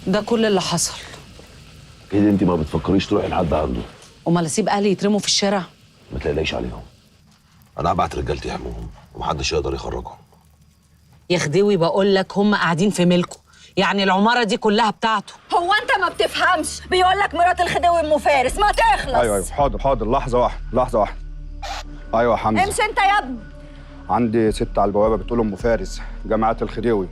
ده كل اللي حصل. كده انت ما بتفكريش تروحي لحد عنده؟ امال اسيب اهلي يترموا في الشارع؟ ما تقلقيش عليهم، انا هبعت رجالتي يحموهم ومحدش يقدر يخرجهم. يا خديوي بقول لك هم قاعدين في ملكه، يعني العماره دي كلها بتاعته. هو انت ما بتفهمش؟ بيقول لك مرات الخديوي ام فارس، ما تخلص. ايوه حاضر لحظه واحده. ايوه يا حمزه. امشي انت يا ابني. عندي ست على البوابه بتقول ام فارس جماعه الخديوي.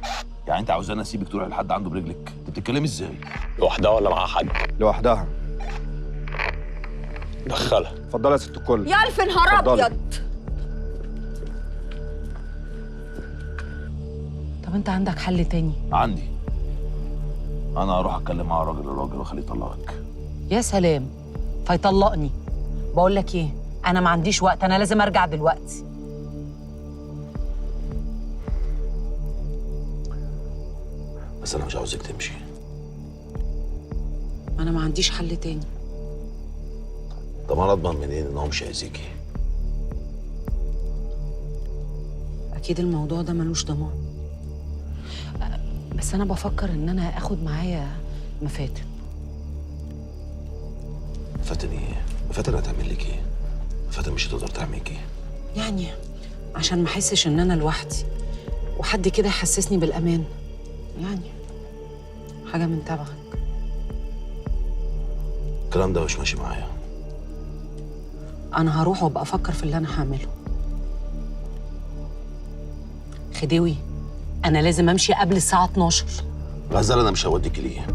يعني انت عاوزاني اسيبك تروحي لحد عنده برجلك؟ انت بتتكلمي ازاي؟ لوحدها ولا معاها حد؟ لوحدها. دخلها. اتفضلي يا ست الكل. يا الف نهار اتفضلي. ابيض. طب انت عندك حل تاني؟ عندي. انا هروح اتكلم مع الراجل واخليه يطلقك. يا سلام، فيطلقني؟ بقول لك ايه، انا ما عنديش وقت، انا لازم ارجع دلوقتي. بس انا مش عاوزك تمشي. انا ما عنديش حل تاني. طب انا اضمن منين ان هو مش هيأذيكي؟ اكيد الموضوع ده ملوش ضمان، بس انا بفكر ان انا اخد معايا مفاتن. فاتن ايه؟ فاتن هتعمل لك ايه؟ فاتن مش هتقدر تعملك ايه؟ يعني عشان ما احسش ان انا لوحدي، وحد كده يحسسني بالامان، يعني حاجه من تبعك. الكلام ده مش ماشي معايا. انا هروح وابقى افكر في اللي انا هعمله. خديوي، انا لازم امشي قبل الساعه 12. الغزال انا مش هوديك ليه.